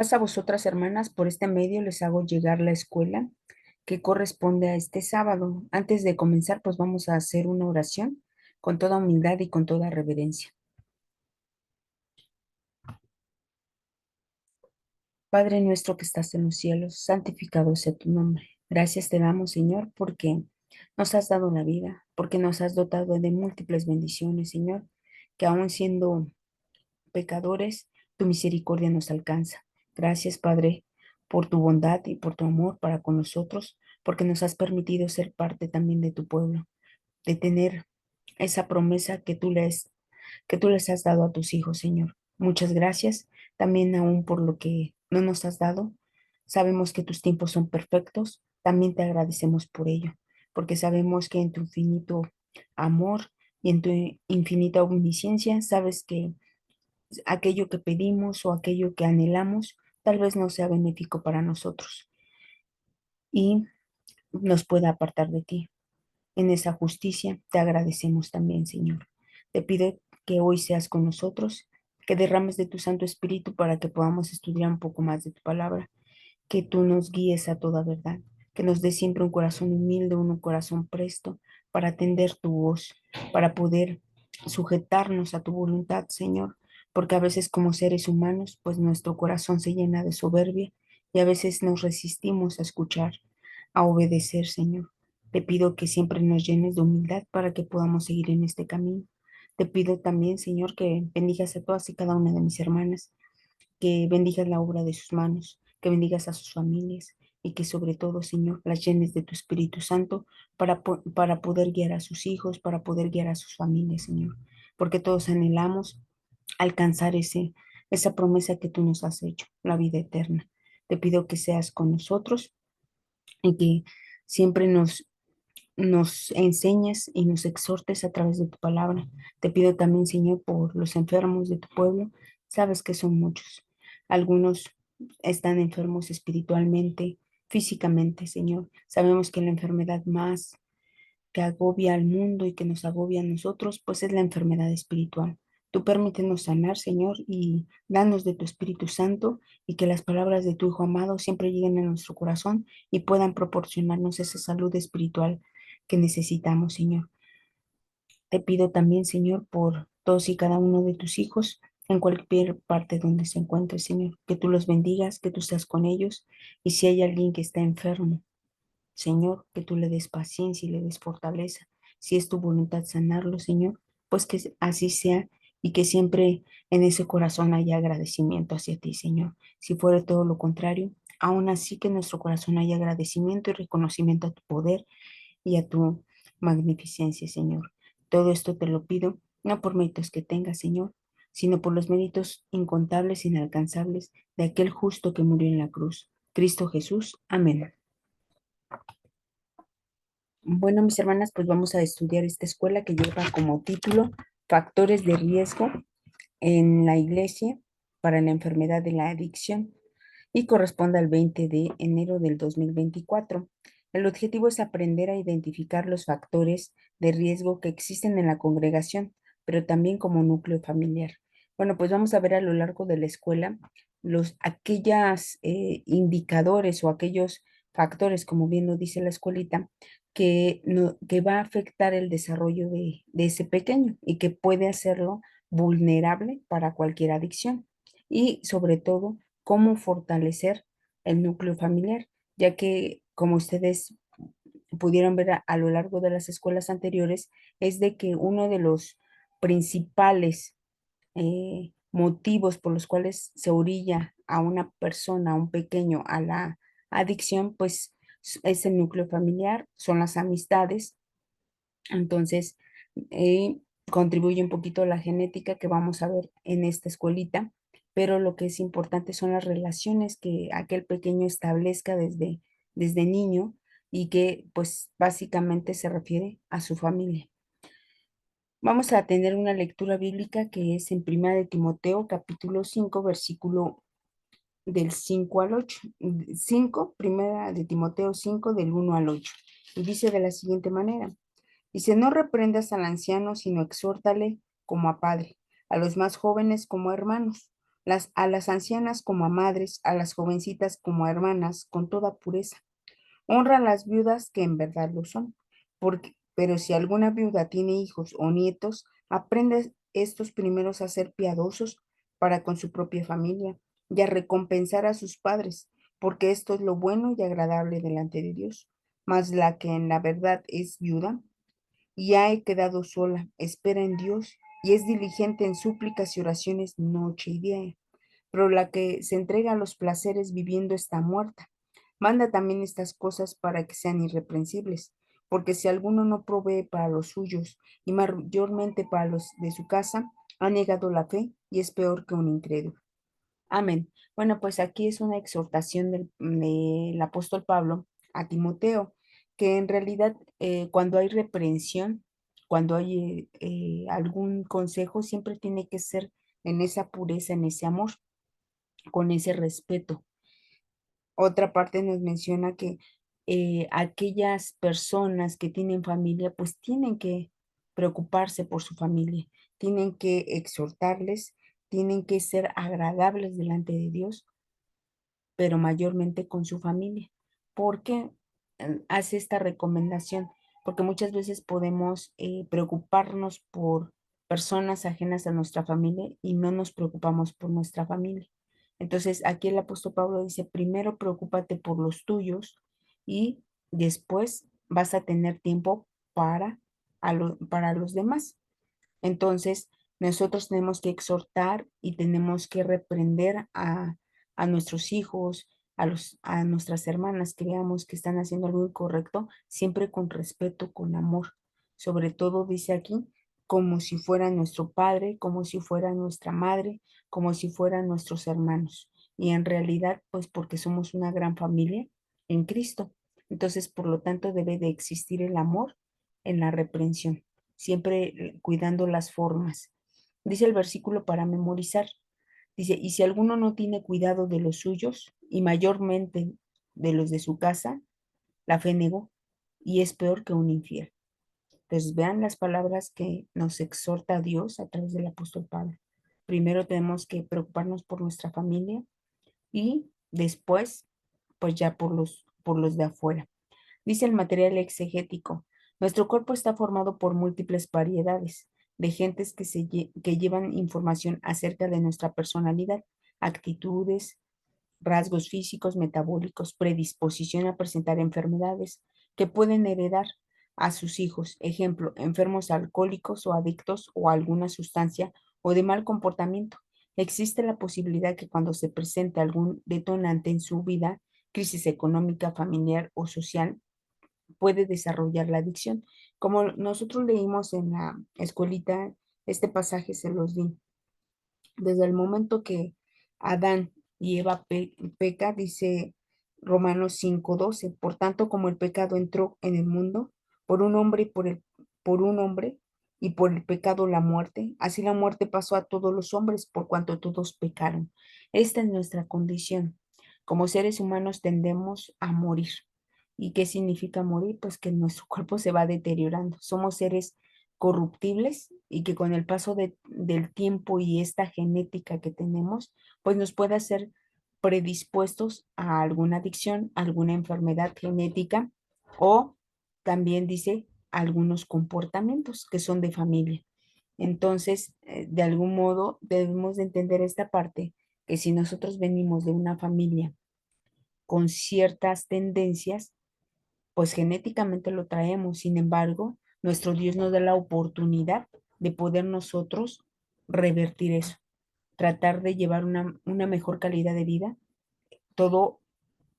Paz a vosotras, hermanas, por este medio les hago llegar la escuela que corresponde a este sábado. Antes de comenzar, pues vamos a hacer una oración con toda humildad y con toda reverencia. Padre nuestro que estás en los cielos, santificado sea tu nombre. Gracias te damos, Señor, porque nos has dado la vida, porque nos has dotado de múltiples bendiciones, Señor, que aún siendo pecadores, tu misericordia nos alcanza. Gracias, Padre, por tu bondad y por tu amor para con nosotros, porque nos has permitido ser parte también de tu pueblo, de tener esa promesa que tú les has dado a tus hijos, Señor. Muchas gracias también aún por lo que no nos has dado. Sabemos que tus tiempos son perfectos. También te agradecemos por ello, porque sabemos que en tu infinito amor y en tu infinita omnisciencia, sabes que aquello que pedimos o aquello que anhelamos tal vez no sea benéfico para nosotros y nos pueda apartar de ti. En esa justicia te agradecemos también, Señor. Te pido que hoy seas con nosotros, que derrames de tu Santo Espíritu para que podamos estudiar un poco más de tu palabra, que tú nos guíes a toda verdad, que nos des siempre un corazón humilde, un corazón presto para atender tu voz, para poder sujetarnos a tu voluntad, Señor, porque a veces como seres humanos, pues nuestro corazón se llena de soberbia y a veces nos resistimos a escuchar, a obedecer, Señor. Te pido que siempre nos llenes de humildad para que podamos seguir en este camino. Te pido también, Señor, que bendigas a todas y cada una de mis hermanas, que bendigas la obra de sus manos, que bendigas a sus familias y que sobre todo, Señor, las llenes de tu Espíritu Santo para poder guiar a sus hijos, para poder guiar a sus familias, Señor, porque todos anhelamos alcanzar esa promesa que tú nos has hecho, la vida eterna. Te pido que seas con nosotros y que siempre nos enseñes y nos exhortes a través de tu palabra. Te pido también, Señor, por los enfermos de tu pueblo. Sabes que son muchos. Algunos están enfermos espiritualmente, físicamente, Señor. Sabemos que la enfermedad más que agobia al mundo y que nos agobia a nosotros, pues es la enfermedad espiritual. Tú permítenos sanar, Señor, y danos de tu Espíritu Santo y que las palabras de tu Hijo amado siempre lleguen a nuestro corazón y puedan proporcionarnos esa salud espiritual que necesitamos, Señor. Te pido también, Señor, por todos y cada uno de tus hijos en cualquier parte donde se encuentre, Señor, que tú los bendigas, que tú seas con ellos y si hay alguien que está enfermo, Señor, que tú le des paciencia y le des fortaleza. Si es tu voluntad sanarlo, Señor, pues que así sea y que siempre en ese corazón haya agradecimiento hacia ti, Señor. Si fuera todo lo contrario, aún así que en nuestro corazón haya agradecimiento y reconocimiento a tu poder y a tu magnificencia, Señor. Todo esto te lo pido, no por méritos que tengas, Señor, sino por los méritos incontables e inalcanzables de aquel justo que murió en la cruz, Cristo Jesús. Amén. Bueno, mis hermanas, pues vamos a estudiar esta escuela que lleva como título Factores de riesgo en la iglesia para la enfermedad de la adicción y corresponde al 20 de enero del 2024. El objetivo es aprender a identificar los factores de riesgo que existen en la congregación, pero también como núcleo familiar. Bueno, pues vamos a ver a lo largo de la escuela aquellos indicadores o aquellos factores, como bien lo dice la escuelita, que, no, que va a afectar el desarrollo de ese pequeño y que puede hacerlo vulnerable para cualquier adicción. Y sobre todo, cómo fortalecer el núcleo familiar, ya que como ustedes pudieron ver a lo largo de las escuelas anteriores, es de que uno de los principales motivos por los cuales se orilla a una persona, a un pequeño, a la adicción, pues es el núcleo familiar, son las amistades. Entonces, eh, contribuye un poquito a la genética que vamos a ver en esta escuelita, pero lo que es importante son las relaciones que aquel pequeño establezca desde niño y que pues básicamente se refiere a su familia. Vamos a tener una lectura bíblica que es en Primera de Timoteo, capítulo 5 versículo del 5 al 8. 5, Primera de Timoteo 5 del 1 al 8. Y dice de la siguiente manera. Dice, no reprendas al anciano, sino exhórtale como a padre, a los más jóvenes como a hermanos. a las ancianas como a madres, a las jovencitas como a hermanas, con toda pureza. Honra a las viudas que en verdad lo son, pero si alguna viuda tiene hijos o nietos, aprende estos primeros a ser piadosos para con su propia familia y a recompensar a sus padres, porque esto es lo bueno y agradable delante de Dios. Mas la que en la verdad es viuda y ha quedado sola, espera en Dios y es diligente en súplicas y oraciones noche y día. Pero la que se entrega a los placeres viviendo está muerta. Manda también estas cosas para que sean irreprensibles, porque si alguno no provee para los suyos y mayormente para los de su casa, ha negado la fe y es peor que un incrédulo. Amén. Bueno, pues aquí es una exhortación del apóstol Pablo a Timoteo, que en realidad cuando hay reprensión, cuando hay algún consejo, siempre tiene que ser en esa pureza, en ese amor, con ese respeto. Otra parte nos menciona que aquellas personas que tienen familia, pues tienen que preocuparse por su familia, tienen que exhortarles, tienen que ser agradables delante de Dios, pero mayormente con su familia. ¿Porque hace esta recomendación? Porque muchas veces podemos preocuparnos por personas ajenas a nuestra familia y no nos preocupamos por nuestra familia. Entonces, aquí el apóstol Pablo dice, primero preocúpate por los tuyos y después vas a tener tiempo para los demás. Entonces, nosotros tenemos que exhortar y tenemos que reprender a nuestros hijos, a nuestras hermanas que veamos que están haciendo algo incorrecto, siempre con respeto, con amor. Sobre todo, dice aquí, como si fuera nuestro padre, como si fuera nuestra madre, como si fueran nuestros hermanos. Y en realidad, pues porque somos una gran familia en Cristo. Entonces, por lo tanto, debe de existir el amor en la reprensión siempre cuidando las formas. Dice el versículo para memorizar. Dice, y si alguno no tiene cuidado de los suyos, y mayormente de los de su casa, la fe negó, y es peor que un infiel. Entonces vean las palabras que nos exhorta a Dios a través del apóstol Pablo. Primero tenemos que preocuparnos por nuestra familia y después, pues ya por los de afuera. Dice el material exegético, nuestro cuerpo está formado por múltiples variedades de gentes que llevan información acerca de nuestra personalidad, actitudes, rasgos físicos, metabólicos, predisposición a presentar enfermedades que pueden heredar a sus hijos. Ejemplo, enfermos alcohólicos o adictos o a alguna sustancia o de mal comportamiento. Existe la posibilidad que cuando se presente algún detonante en su vida, crisis económica, familiar o social, puede desarrollar la adicción. Como nosotros leímos en la escuelita, este pasaje se los di. Desde el momento que Adán y Eva peca, dice Romanos 5:12, por tanto como el pecado entró en el mundo por un hombre por un hombre y por el pecado la muerte, así la muerte pasó a todos los hombres por cuanto todos pecaron. Esta es nuestra condición. Como seres humanos tendemos a morir. ¿Y qué significa morir? Pues que nuestro cuerpo se va deteriorando. Somos seres corruptibles y que con el paso del tiempo y esta genética que tenemos, pues nos puede hacer predispuestos a alguna adicción, alguna enfermedad genética o también dice algunos comportamientos que son de familia. Entonces, de algún modo debemos de entender esta parte, que si nosotros venimos de una familia con ciertas tendencias, pues genéticamente lo traemos. Sin embargo, nuestro Dios nos da la oportunidad de poder nosotros revertir eso, tratar de llevar una mejor calidad de vida, todo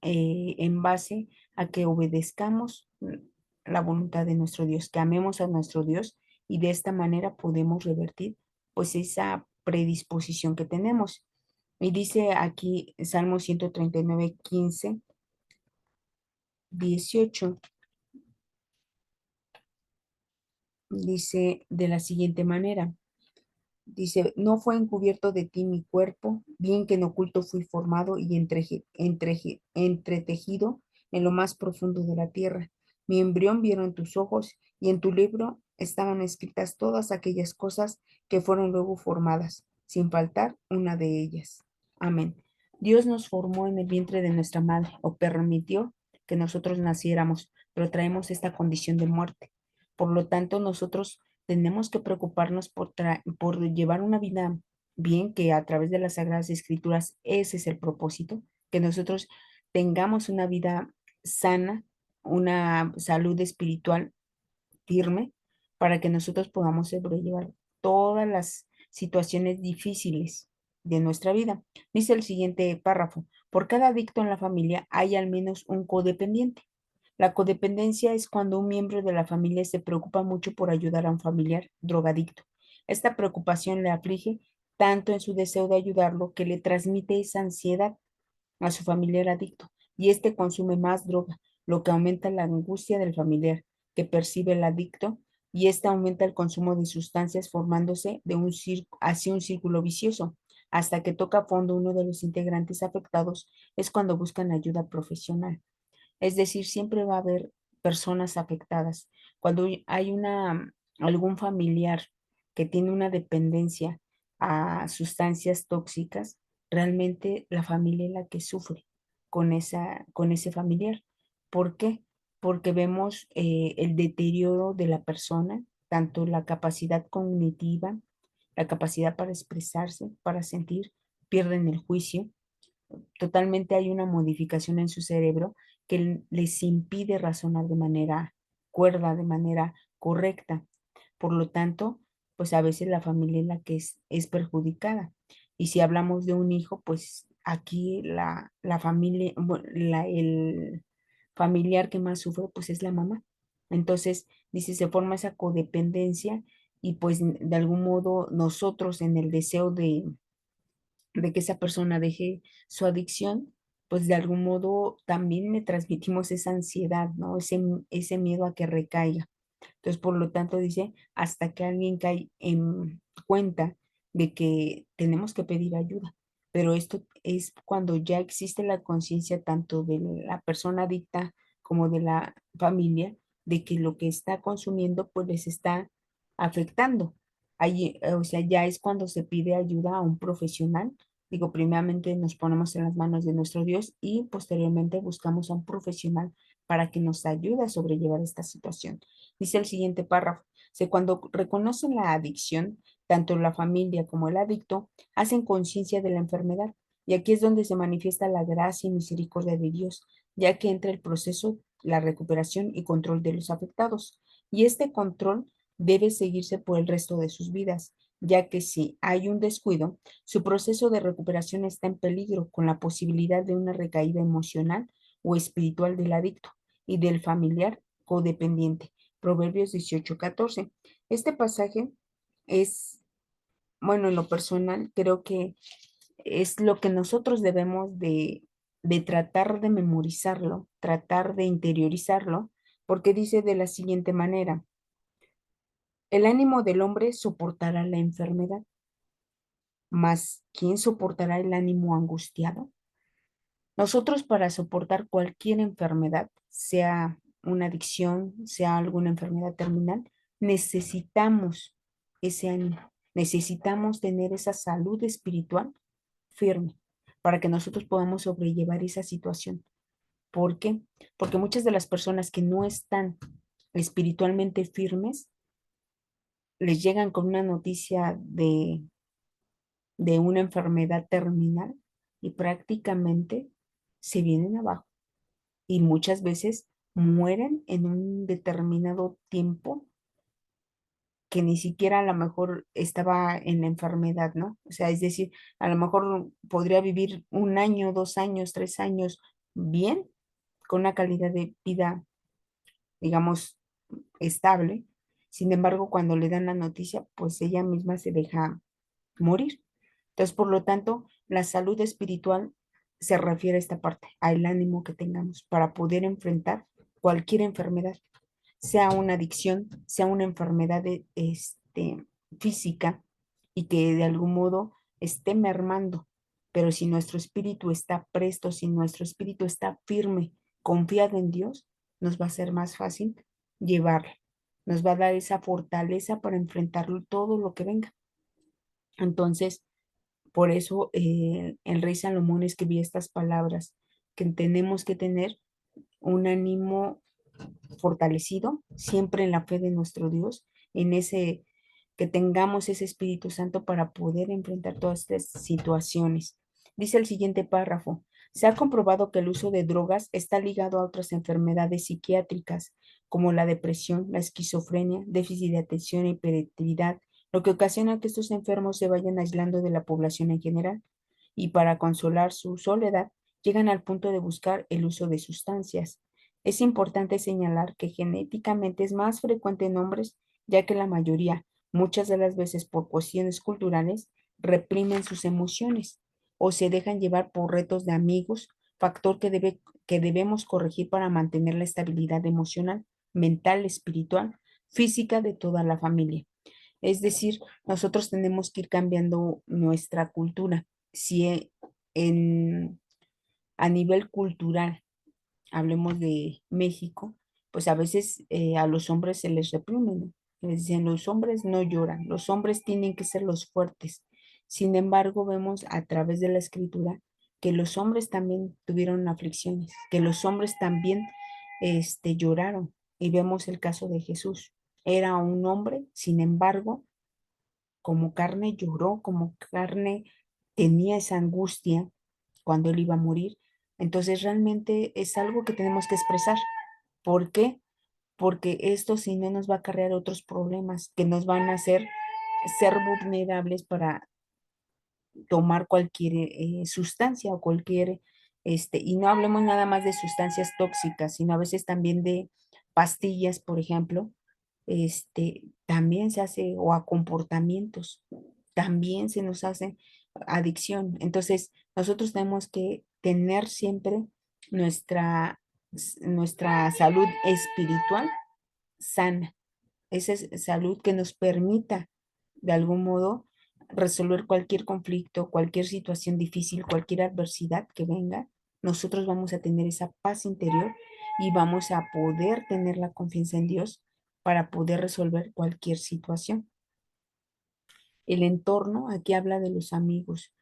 en base a que obedezcamos la voluntad de nuestro Dios, que amemos a nuestro Dios y de esta manera podemos revertir pues esa predisposición que tenemos. Y dice aquí Salmo 139, 15, 18. Dice de la siguiente manera, dice, no fue encubierto de ti mi cuerpo, bien que en oculto fui formado y entretejido en lo más profundo de la tierra. Mi embrión vieron tus ojos y en tu libro estaban escritas todas aquellas cosas que fueron luego formadas, sin faltar una de ellas. Amén. Dios nos formó en el vientre de nuestra madre o permitió que nosotros naciéramos, pero traemos esta condición de muerte. Por lo tanto, nosotros tenemos que preocuparnos por llevar una vida bien, que a través de las Sagradas Escrituras ese es el propósito, que nosotros tengamos una vida sana, una salud espiritual firme, para que nosotros podamos sobrellevar todas las situaciones difíciles de nuestra vida. Dice el siguiente párrafo: por cada adicto en la familia hay al menos un codependiente. La codependencia es cuando un miembro de la familia se preocupa mucho por ayudar a un familiar drogadicto. Esta preocupación le aflige tanto en su deseo de ayudarlo que le transmite esa ansiedad a su familiar adicto, y este consume más droga, lo que aumenta la angustia del familiar que percibe el adicto, y este aumenta el consumo de sustancias, formándose así un círculo vicioso. Hasta que toca a fondo uno de los integrantes afectados es cuando buscan ayuda profesional. Es decir, siempre va a haber personas afectadas. Cuando hay algún familiar que tiene una dependencia a sustancias tóxicas, realmente la familia es la que sufre con ese familiar. ¿Por qué? Porque vemos el deterioro de la persona, tanto la capacidad cognitiva, la capacidad para expresarse, para sentir, pierden el juicio. Totalmente hay una modificación en su cerebro que les impide razonar de manera cuerda, de manera correcta. Por lo tanto, pues a veces la familia es la que es perjudicada. Y si hablamos de un hijo, pues aquí la familia, el familiar que más sufre, pues es la mamá. Entonces, dice, se forma esa codependencia, y pues de algún modo nosotros en el deseo de que esa persona deje su adicción, pues de algún modo también le transmitimos esa ansiedad, ¿no? Ese miedo a que recaiga. Entonces, por lo tanto, dice, hasta que alguien cae en cuenta de que tenemos que pedir ayuda. Pero esto es cuando ya existe la conciencia tanto de la persona adicta como de la familia, de que lo que está consumiendo pues les está afectando. Ahí, o sea, ya es cuando se pide ayuda a un profesional. Digo, primeramente nos ponemos en las manos de nuestro Dios y posteriormente buscamos a un profesional para que nos ayude a sobrellevar esta situación. Dice el siguiente párrafo: cuando reconocen la adicción, tanto la familia como el adicto hacen conciencia de la enfermedad. Y aquí es donde se manifiesta la gracia y misericordia de Dios, ya que entra el proceso, la recuperación y control de los afectados. Y este control debe seguirse por el resto de sus vidas, ya que si hay un descuido, su proceso de recuperación está en peligro, con la posibilidad de una recaída emocional o espiritual del adicto y del familiar codependiente. Proverbios 18:14. Este pasaje es, bueno, en lo personal, creo que es lo que nosotros debemos de tratar de memorizarlo, tratar de interiorizarlo, porque dice de la siguiente manera: el ánimo del hombre soportará la enfermedad, mas ¿quién soportará el ánimo angustiado? Nosotros, para soportar cualquier enfermedad, sea una adicción, sea alguna enfermedad terminal, necesitamos ese ánimo, necesitamos tener esa salud espiritual firme para que nosotros podamos sobrellevar esa situación. ¿Por qué? Porque muchas de las personas que no están espiritualmente firmes les llegan con una noticia de una enfermedad terminal y prácticamente se vienen abajo, y muchas veces mueren en un determinado tiempo que ni siquiera a lo mejor estaba en la enfermedad, ¿no? O sea, es decir, a lo mejor podría vivir un año, 2 años, 3 años bien, con una calidad de vida, digamos, estable. Sin embargo, cuando le dan la noticia, pues ella misma se deja morir. Entonces, por lo tanto, la salud espiritual se refiere a esta parte, al ánimo que tengamos para poder enfrentar cualquier enfermedad, sea una adicción, sea una enfermedad física, y que de algún modo esté mermando. Pero si nuestro espíritu está presto, si nuestro espíritu está firme, confiado en Dios, nos va a ser más fácil llevarla. Nos va a dar esa fortaleza para enfrentar todo lo que venga. Entonces, Por eso el rey Salomón escribía estas palabras, que tenemos que tener un ánimo fortalecido, siempre en la fe de nuestro Dios, en ese, que tengamos ese Espíritu Santo para poder enfrentar todas estas situaciones. Dice el siguiente párrafo: se ha comprobado que el uso de drogas está ligado a otras enfermedades psiquiátricas, como la depresión, la esquizofrenia, déficit de atención e hiperactividad, lo que ocasiona que estos enfermos se vayan aislando de la población en general y para consolar su soledad llegan al punto de buscar el uso de sustancias. Es importante señalar que genéticamente es más frecuente en hombres, ya que la mayoría, muchas de las veces por cuestiones culturales, reprimen sus emociones o se dejan llevar por retos de amigos, factor que debemos corregir para mantener la estabilidad emocional, mental, espiritual, física de toda la familia. Es decir, nosotros tenemos que ir cambiando nuestra cultura. Si en, a nivel cultural hablemos de México, pues a veces a los hombres se les reprime, ¿no? Les dicen, los hombres no lloran, los hombres tienen que ser los fuertes. Sin embargo, vemos a través de la escritura que los hombres también tuvieron aflicciones, que los hombres también lloraron. Y vemos el caso de Jesús. Era un hombre, sin embargo, como carne lloró, como carne tenía esa angustia cuando él iba a morir. Entonces realmente es algo que tenemos que expresar. ¿Por qué? Porque esto si no nos va a acarrear otros problemas que nos van a hacer ser vulnerables para tomar cualquier sustancia o cualquier, y no hablemos nada más de sustancias tóxicas, sino a veces también de pastillas, por ejemplo, también se hace, o a comportamientos, también se nos hace adicción. Entonces, nosotros tenemos que tener siempre nuestra, nuestra salud espiritual sana, esa es salud que nos permita de algún modo resolver cualquier conflicto, cualquier situación difícil, cualquier adversidad que venga. Nosotros vamos a tener esa paz interior y vamos a poder tener la confianza en Dios para poder resolver cualquier situación. El entorno, aquí habla de los amigos.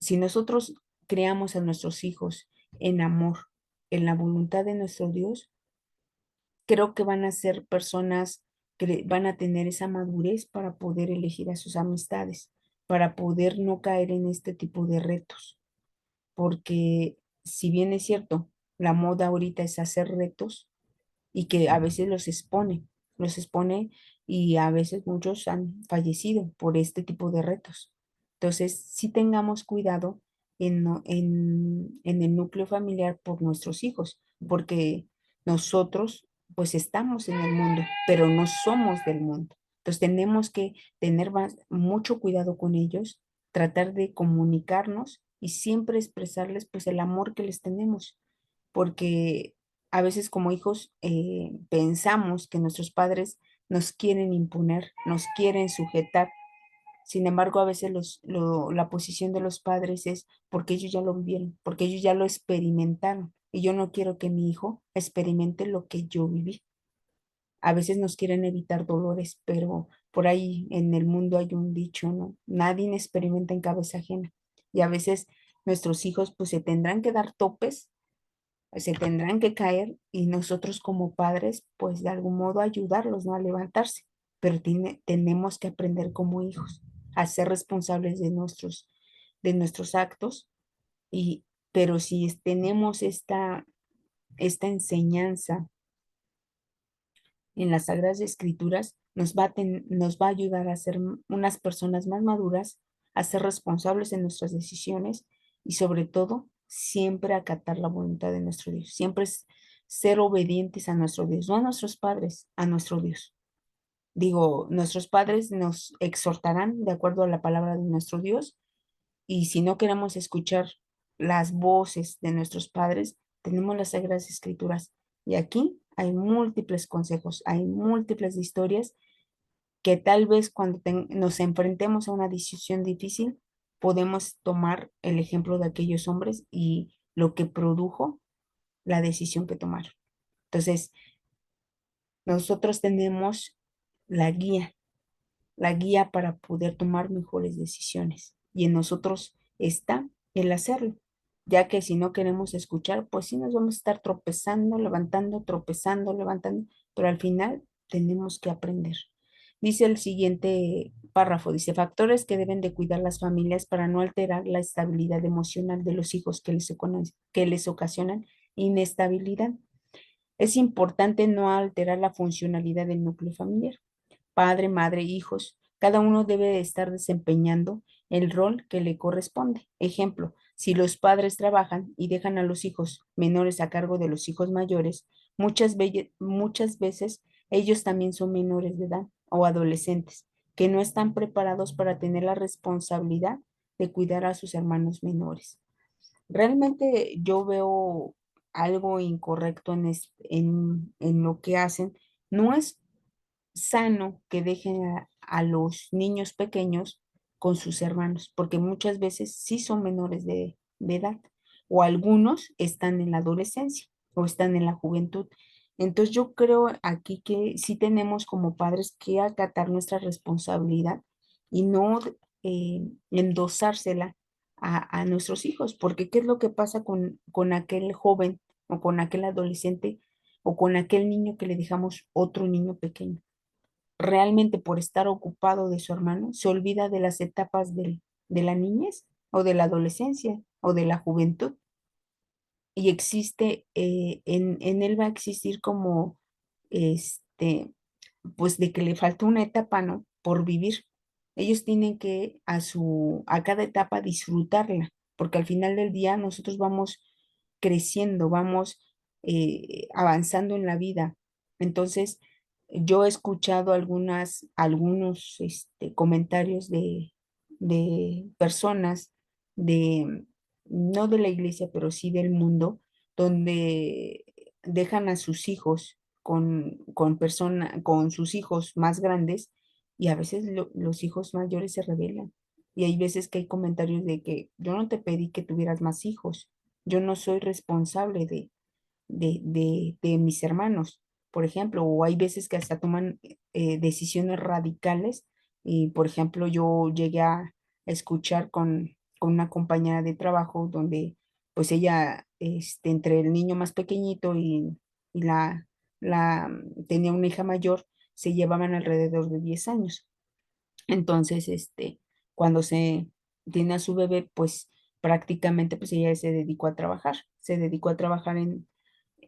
Si nosotros creamos a nuestros hijos en amor, en la voluntad de nuestro Dios, creo que van a ser personas que van a tener esa madurez para poder elegir a sus amistades, para poder no caer en este tipo de retos. Porque si bien es cierto, la moda ahorita es hacer retos y que a veces los expone y a veces muchos han fallecido por este tipo de retos. Entonces, sí tengamos cuidado en el núcleo familiar por nuestros hijos, porque nosotros pues estamos en el mundo, pero no somos del mundo. Entonces tenemos que tener mucho cuidado con ellos, tratar de comunicarnos y siempre expresarles pues el amor que les tenemos, porque a veces como hijos pensamos que nuestros padres nos quieren imponer, nos quieren sujetar. Sin embargo, a veces la posición de los padres es porque ellos ya lo vivieron, porque ellos ya lo experimentaron. Y yo no quiero que mi hijo experimente lo que yo viví. A veces nos quieren evitar dolores, pero por ahí en el mundo hay un dicho, ¿no? Nadie experimenta en cabeza ajena. Y a veces nuestros hijos pues se tendrán que dar topes, se tendrán que caer y nosotros como padres pues de algún modo ayudarlos, ¿no? A levantarse. Pero tenemos que aprender como hijos a ser responsables de nuestros actos y, pero si tenemos esta enseñanza en las Sagradas Escrituras, nos va a ayudar a ser unas personas más maduras, a ser responsables en nuestras decisiones y sobre todo siempre acatar la voluntad de nuestro Dios, siempre ser obedientes a nuestro Dios, no a nuestros padres, a nuestro Dios. Digo, nuestros padres nos exhortarán de acuerdo a la palabra de nuestro Dios y si no queremos escuchar las voces de nuestros padres, tenemos las Sagradas Escrituras. Y aquí hay múltiples consejos, hay múltiples historias que tal vez cuando nos enfrentemos a una decisión difícil, podemos tomar el ejemplo de aquellos hombres y lo que produjo la decisión que tomaron. Entonces, nosotros tenemos la guía, la guía para poder tomar mejores decisiones. y en nosotros está el hacerlo, ya que si no queremos escuchar, pues sí nos vamos a estar tropezando, levantando, tropezando, levantando, pero al final tenemos que aprender. Dice el siguiente párrafo, dice, factores que deben de cuidar las familias para no alterar la estabilidad emocional de los hijos que les ocasionan inestabilidad. Es importante no alterar la funcionalidad del núcleo familiar. Padre, madre, hijos, cada uno debe de estar desempeñando el rol que le corresponde. Ejemplo, si los padres trabajan y dejan a los hijos menores a cargo de los hijos mayores, muchas veces ellos también son menores de edad o adolescentes que no están preparados para tener la responsabilidad de cuidar a sus hermanos menores. Realmente yo veo algo incorrecto en lo que hacen. No es sano que dejen a los niños pequeños con sus hermanos, porque muchas veces sí son menores de edad, o algunos están en la adolescencia o están en la juventud. Entonces yo creo aquí que sí tenemos como padres que acatar nuestra responsabilidad y no endosársela a nuestros hijos, porque ¿qué es lo que pasa con aquel joven o con aquel adolescente o con aquel niño que le dejamos otro niño pequeño? Realmente por estar ocupado de su hermano, se olvida de las etapas de la niñez o de la adolescencia o de la juventud. Y existe, en él va a existir como, este, pues de que le falta una etapa, ¿no? Por vivir. Ellos tienen que a cada etapa disfrutarla, porque al final del día nosotros vamos creciendo, vamos avanzando en la vida. Entonces, yo he escuchado algunos comentarios de personas de, no de la iglesia, pero sí del mundo, donde dejan a sus hijos con sus hijos más grandes y a veces los hijos mayores se rebelan. Y hay veces que hay comentarios de que yo no te pedí que tuvieras más hijos, yo no soy responsable de mis hermanos, por ejemplo, o hay veces que hasta toman decisiones radicales y, por ejemplo, yo llegué a escuchar con una compañera de trabajo donde pues ella, entre el niño más pequeñito y tenía una hija mayor, se llevaban alrededor de 10 años. Entonces, cuando se tiene a su bebé, pues prácticamente pues ella se dedicó a trabajar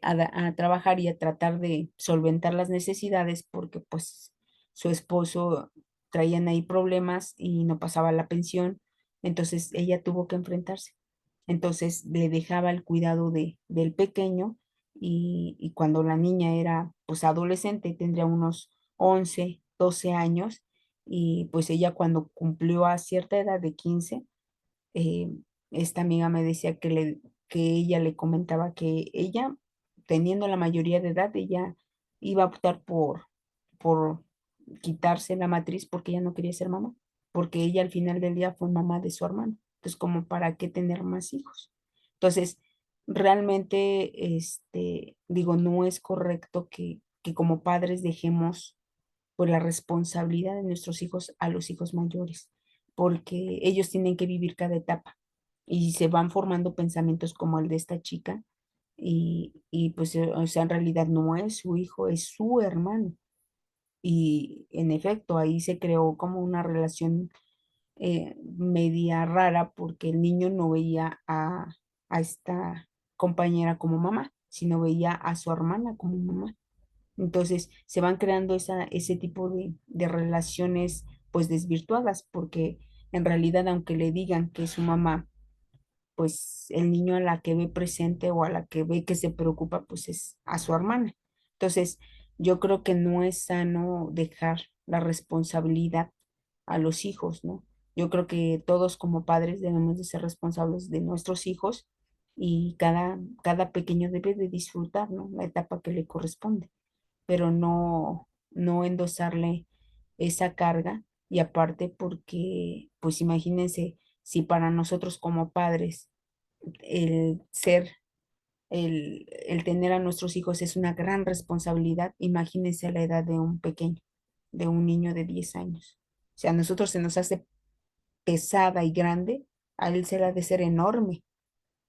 a trabajar y a tratar de solventar las necesidades porque pues su esposo traían ahí problemas y no pasaba la pensión, entonces ella tuvo que enfrentarse. Entonces le dejaba el cuidado del pequeño y cuando la niña era pues adolescente, tendría unos 11 12 años y pues ella cuando cumplió a cierta edad de 15 eh, esta amiga me decía que ella le comentaba que ella, teniendo la mayoría de edad, ella iba a optar por quitarse la matriz porque ella no quería ser mamá, porque ella al final del día fue mamá de su hermano. Entonces, como para qué tener más hijos. Entonces, realmente, digo, no es correcto que como padres dejemos pues la responsabilidad de nuestros hijos a los hijos mayores, porque ellos tienen que vivir cada etapa y se van formando pensamientos como el de esta chica y pues, o sea, en realidad no es su hijo, es su hermano. Y en efecto, ahí se creó como una relación media rara porque el niño no veía a esta compañera como mamá, sino veía a su hermana como mamá. Entonces se van creando ese tipo de relaciones pues desvirtuadas, porque en realidad aunque le digan que es su mamá, pues el niño a la que ve presente o a la que ve que se preocupa, pues es a su hermana. Entonces yo creo que no es sano dejar la responsabilidad a los hijos, ¿no? Yo creo que todos como padres debemos de ser responsables de nuestros hijos y cada pequeño debe de disfrutar, ¿no? La etapa que le corresponde, pero no endosarle esa carga y aparte porque, pues imagínense, si para nosotros como padres el ser, el tener a nuestros hijos es una gran responsabilidad, imagínense a la edad de un pequeño, de un niño de 10 años. O sea, a nosotros se nos hace pesada y grande, a él será de ser enorme,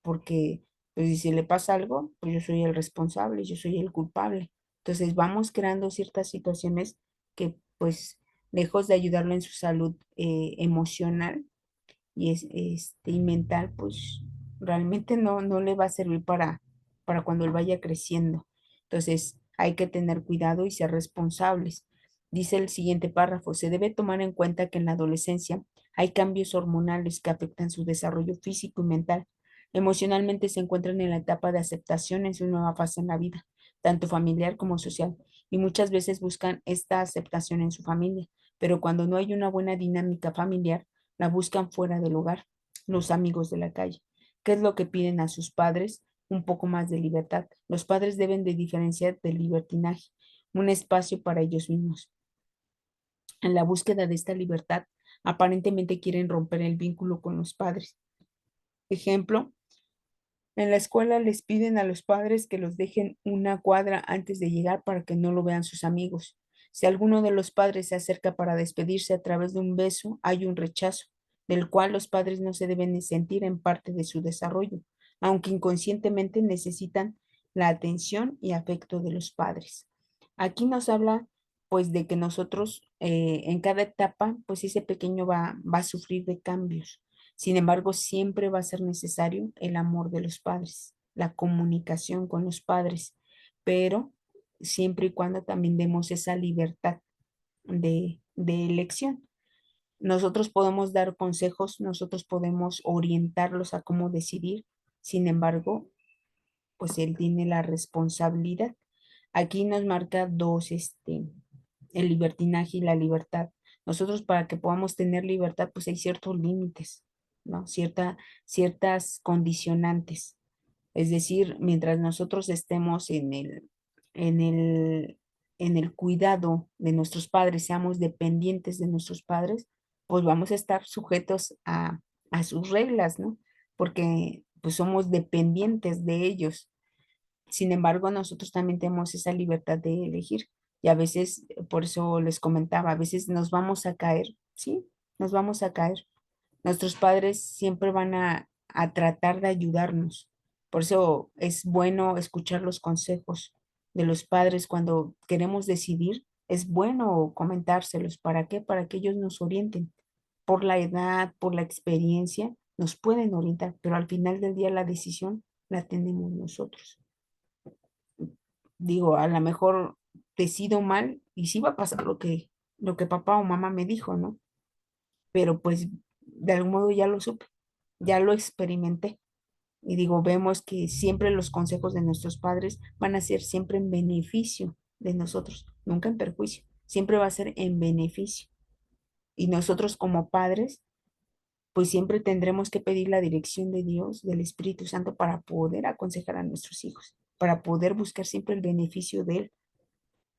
porque pues si le pasa algo, pues yo soy el responsable, yo soy el culpable. Entonces vamos creando ciertas situaciones que pues lejos de ayudarlo en su salud emocional y mental, pues realmente no le va a servir para cuando él vaya creciendo. Entonces hay que tener cuidado y ser responsables. Dice el siguiente párrafo, se debe tomar en cuenta que en la adolescencia hay cambios hormonales que afectan su desarrollo físico y mental. Emocionalmente se encuentran en la etapa de aceptación en su nueva fase en la vida, tanto familiar como social, y muchas veces buscan esta aceptación en su familia, pero cuando no hay una buena dinámica familiar, la buscan fuera del hogar, los amigos de la calle. ¿Qué es lo que piden a sus padres? Un poco más de libertad. Los padres deben de diferenciar del libertinaje, un espacio para ellos mismos. En la búsqueda de esta libertad, aparentemente quieren romper el vínculo con los padres. Ejemplo, en la escuela les piden a los padres que los dejen una cuadra antes de llegar para que no lo vean sus amigos. Si alguno de los padres se acerca para despedirse a través de un beso, hay un rechazo, del cual los padres no se deben sentir en parte de su desarrollo, aunque inconscientemente necesitan la atención y afecto de los padres. Aquí nos habla pues de que nosotros en cada etapa, pues ese pequeño va a sufrir de cambios. Sin embargo, siempre va a ser necesario el amor de los padres, la comunicación con los padres, pero siempre y cuando también demos esa libertad de elección. Nosotros podemos dar consejos, nosotros podemos orientarlos a cómo decidir, sin embargo, pues él tiene la responsabilidad. Aquí nos marca dos, el libertinaje y la libertad. Nosotros para que podamos tener libertad, pues hay ciertos límites, ¿no? Ciertas condicionantes. Es decir, mientras nosotros estemos en el, en el cuidado de nuestros padres, seamos dependientes de nuestros padres, pues vamos a estar sujetos a sus reglas, ¿no? Porque pues somos dependientes de ellos. Sin embargo, nosotros también tenemos esa libertad de elegir. Y a veces, por eso les comentaba, a veces nos vamos a caer, ¿sí? Nos vamos a caer. Nuestros padres siempre van a tratar de ayudarnos. Por eso es bueno escuchar los consejos de los padres cuando queremos decidir. Es bueno comentárselos. ¿Para qué? Para que ellos nos orienten. Por la edad, por la experiencia, nos pueden orientar, pero al final del día la decisión la tenemos nosotros. Digo, a lo mejor decido mal y sí va a pasar lo que papá o mamá me dijo, ¿no? Pero pues de algún modo ya lo supe, ya lo experimenté. Y digo, vemos que siempre los consejos de nuestros padres van a ser siempre en beneficio de nosotros, nunca en perjuicio, siempre va a ser en beneficio. Y nosotros como padres, pues siempre tendremos que pedir la dirección de Dios, del Espíritu Santo, para poder aconsejar a nuestros hijos, para poder buscar siempre el beneficio de Él.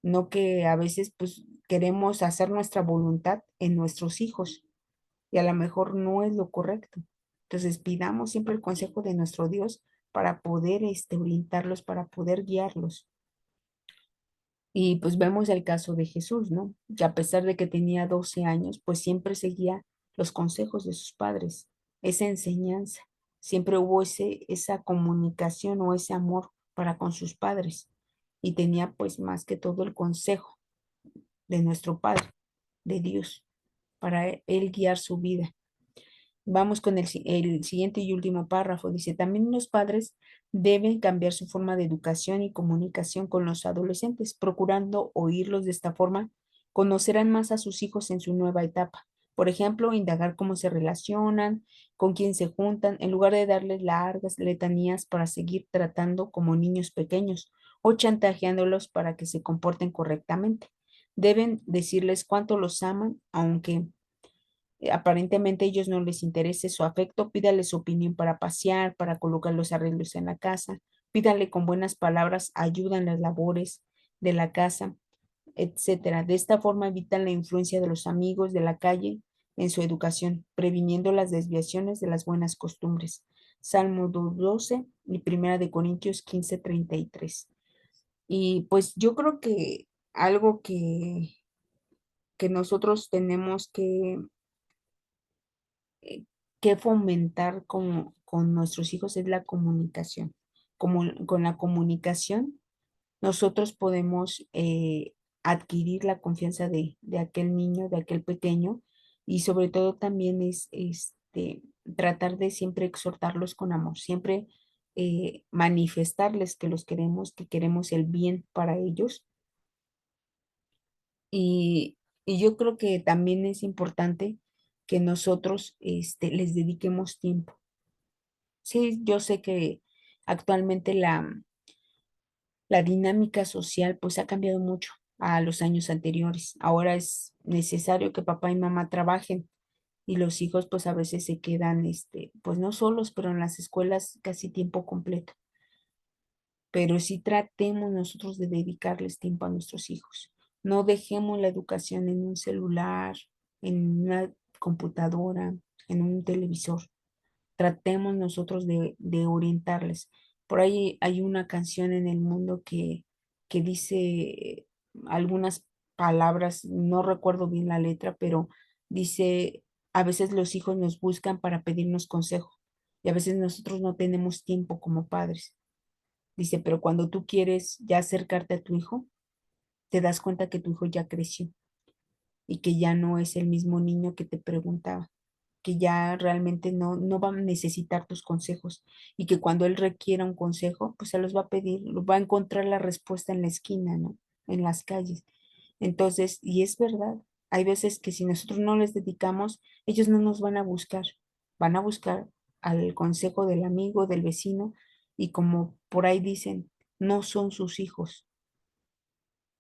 No que a veces pues queremos hacer nuestra voluntad en nuestros hijos y a lo mejor no es lo correcto. Entonces pidamos siempre el consejo de nuestro Dios para poder orientarlos, para poder guiarlos. Y pues vemos el caso de Jesús, ¿no? Que a pesar de que tenía 12 años, pues siempre seguía los consejos de sus padres, esa enseñanza. Siempre hubo esa comunicación o ese amor para con sus padres. Y tenía pues más que todo el consejo de nuestro Padre, de Dios, para Él guiar su vida. Vamos con el siguiente y último párrafo. Dice, también los padres deben cambiar su forma de educación y comunicación con los adolescentes, procurando oírlos de esta forma, conocerán más a sus hijos en su nueva etapa. Por ejemplo, indagar cómo se relacionan, con quién se juntan, en lugar de darles largas letanías para seguir tratando como niños pequeños o chantajeándolos para que se comporten correctamente. Deben decirles cuánto los aman, aunque aparentemente a ellos no les interese su afecto, pídale su opinión para pasear, para colocar los arreglos en la casa, pídale con buenas palabras ayuda en las labores de la casa, etcétera. De esta forma evitan la influencia de los amigos de la calle en su educación, previniendo las desviaciones de las buenas costumbres. Salmo 12 y Primera de Corintios 15:33. Y pues yo creo que algo que nosotros tenemos que fomentar con nuestros hijos es la comunicación. Como, con la comunicación, nosotros podemos adquirir la confianza de aquel niño, de aquel pequeño, y sobre todo también es tratar de siempre exhortarlos con amor, siempre manifestarles que los queremos, que queremos el bien para ellos. Y yo creo que también es importante que nosotros les dediquemos tiempo. Sí, yo sé que actualmente la dinámica social pues ha cambiado mucho a los años anteriores. Ahora es necesario que papá y mamá trabajen y los hijos pues a veces se quedan, pues no solos, pero en las escuelas casi tiempo completo. Pero sí tratemos nosotros de dedicarles tiempo a nuestros hijos. No dejemos la educación en un celular, en una computadora, en un televisor. Tratemos nosotros de orientarles. Por ahí hay una canción en el mundo que dice algunas palabras, no recuerdo bien la letra, pero dice, a veces los hijos nos buscan para pedirnos consejo y a veces nosotros no tenemos tiempo como padres. Dice, pero cuando tú quieres ya acercarte a tu hijo, te das cuenta que tu hijo ya creció y que ya no es el mismo niño que te preguntaba, que ya realmente no va a necesitar tus consejos y que cuando él requiera un consejo, pues se los va a pedir, va a encontrar la respuesta en la esquina, ¿no? En las calles. Entonces, y es verdad, hay veces que si nosotros no les dedicamos, ellos no nos van a buscar al consejo del amigo, del vecino, y como por ahí dicen, no son sus hijos.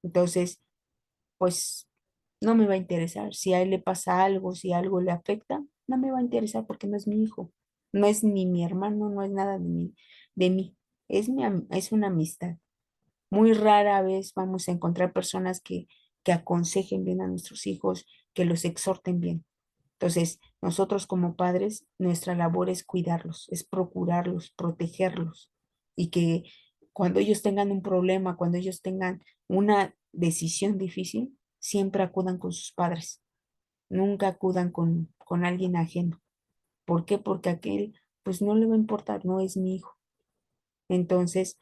Entonces, pues no me va a interesar. Si a él le pasa algo, si algo le afecta, no me va a interesar porque no es mi hijo, no es ni mi hermano, no es nada de mí. Es una amistad. Muy rara vez vamos a encontrar personas que aconsejen bien a nuestros hijos, que los exhorten bien. Entonces, nosotros como padres, nuestra labor es cuidarlos, es procurarlos, protegerlos y que cuando ellos tengan un problema, cuando ellos tengan una decisión difícil, siempre acudan con sus padres, nunca acudan con alguien ajeno. ¿Por qué? Porque aquel, pues no le va a importar, no es mi hijo. Entonces,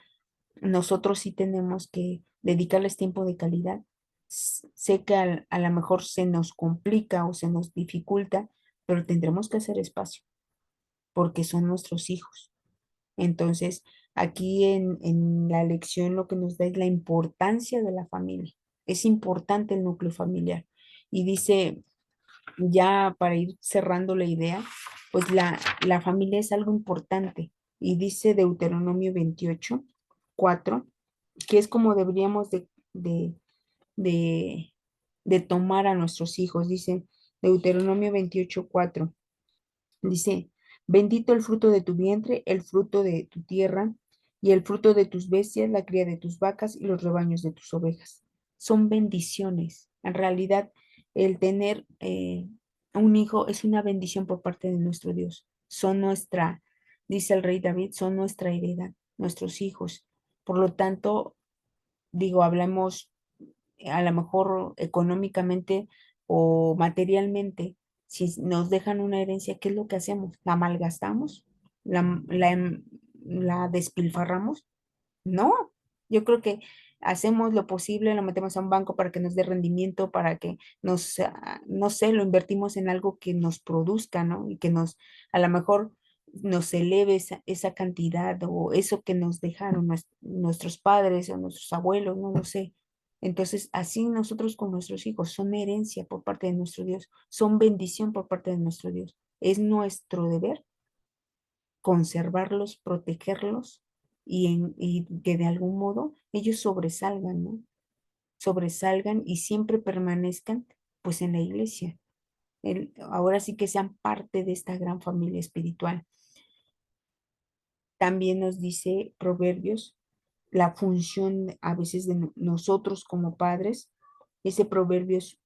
nosotros sí tenemos que dedicarles tiempo de calidad. Sé que a lo mejor se nos complica o se nos dificulta, pero tendremos que hacer espacio porque son nuestros hijos. Entonces, aquí en la lección lo que nos da es la importancia de la familia. Es importante el núcleo familiar. Y dice, ya para ir cerrando la idea, pues la familia es algo importante. Y dice Deuteronomio 28:4 que es como deberíamos de, de tomar a nuestros hijos. Dice Deuteronomio 28:4 dice, bendito el fruto de tu vientre, el fruto de tu tierra y el fruto de tus bestias, la cría de tus vacas y los rebaños de tus ovejas. Son bendiciones. En realidad, el tener un hijo es una bendición por parte de nuestro Dios. Son nuestra, dice el rey David, son nuestra heredad, nuestros hijos. Por lo tanto, digo, hablemos a lo mejor económicamente o materialmente, si nos dejan una herencia, ¿qué es lo que hacemos? ¿La malgastamos? ¿La despilfarramos? No, yo creo que hacemos lo posible, lo metemos a un banco para que nos dé rendimiento, para que nos, no sé, lo invertimos en algo que nos produzca, ¿no? Y que a lo mejor nos eleve esa cantidad o eso que nos dejaron nuestros padres o nuestros abuelos, no lo sé. Entonces, así nosotros con nuestros hijos son herencia por parte de nuestro Dios, son bendición por parte de nuestro Dios. Es nuestro deber conservarlos, protegerlos y que de algún modo ellos sobresalgan, ¿no? Sobresalgan y siempre permanezcan pues en la iglesia. Ahora sí que sean parte de esta gran familia espiritual. También nos dice Proverbios la función a veces de nosotros como padres, ese Proverbios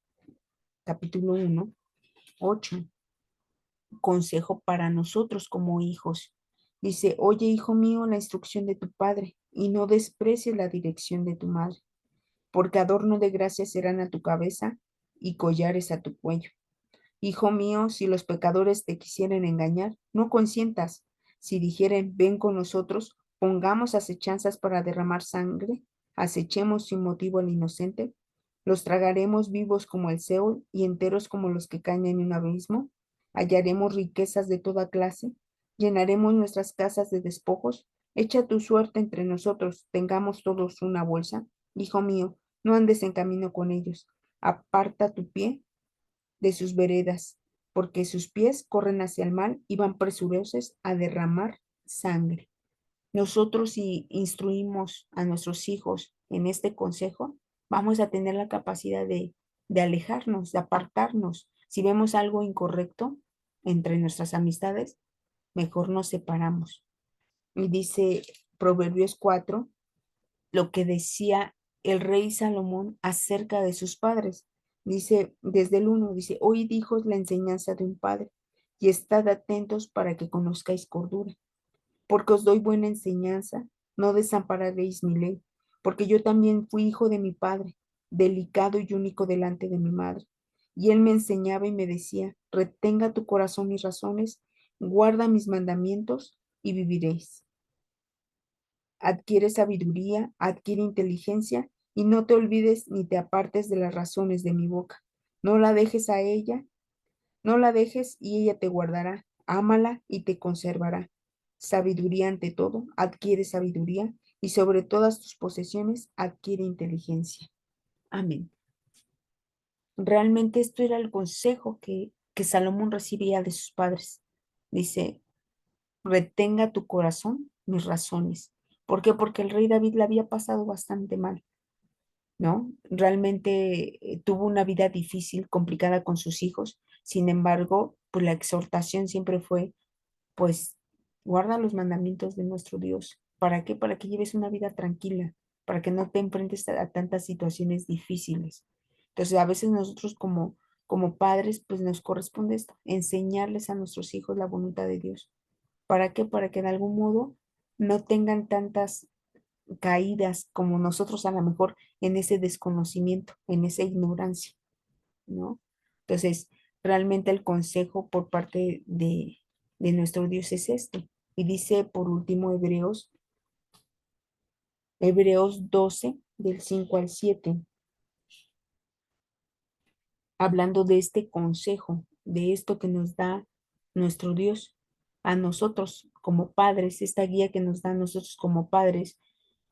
capítulo 1:8 consejo para nosotros como hijos. Dice, oye, hijo mío, la instrucción de tu padre y no desprecies la dirección de tu madre, porque adorno de gracia serán a tu cabeza y collares a tu cuello. Hijo mío, si los pecadores te quisieren engañar, no consientas. Si dijeren, ven con nosotros, pongamos acechanzas para derramar sangre, acechemos sin motivo al inocente, los tragaremos vivos como el Seol y enteros como los que caen en un abismo, hallaremos riquezas de toda clase, llenaremos nuestras casas de despojos, echa tu suerte entre nosotros, tengamos todos una bolsa. Hijo mío, no andes en camino con ellos, aparta tu pie de sus veredas, porque sus pies corren hacia el mal y van presurosos a derramar sangre. Nosotros si instruimos a nuestros hijos en este consejo, vamos a tener la capacidad de alejarnos, de apartarnos. Si vemos algo incorrecto entre nuestras amistades, mejor nos separamos. Y dice Proverbios 4 lo que decía el rey Salomón acerca de sus padres. Dice, desde el uno dice, oíd hijos la enseñanza de un padre y estad atentos para que conozcáis cordura, porque os doy buena enseñanza, no desampararéis mi ley, porque yo también fui hijo de mi padre, delicado y único delante de mi madre. Y él me enseñaba y me decía, retenga tu corazón mis razones, guarda mis mandamientos y viviréis. Adquiere sabiduría, adquiere inteligencia y no te olvides ni te apartes de las razones de mi boca. No la dejes a ella, no la dejes y ella te guardará. Ámala y te conservará. Sabiduría ante todo, adquiere sabiduría y sobre todas tus posesiones adquiere inteligencia. Amén. Realmente esto era el consejo que Salomón recibía de sus padres. Dice, retenga tu corazón mis razones. ¿Por qué? Porque el rey David la había pasado bastante mal, ¿no? Realmente tuvo una vida difícil, complicada con sus hijos. Sin embargo, pues la exhortación siempre fue, pues, guarda los mandamientos de nuestro Dios. ¿Para qué? Para que lleves una vida tranquila, para que no te enfrentes a tantas situaciones difíciles. Entonces, a veces nosotros como padres, pues nos corresponde esto, enseñarles a nuestros hijos la voluntad de Dios. ¿Para qué? Para que de algún modo no tengan tantas caídas como nosotros a lo mejor en ese desconocimiento, en esa ignorancia, ¿no? Entonces, realmente el consejo por parte de nuestro Dios es este. Y dice por último Hebreos 12, del 5 al 7 hablando de este consejo, de esto que nos da nuestro Dios a nosotros como padres, esta guía que nos da a nosotros como padres,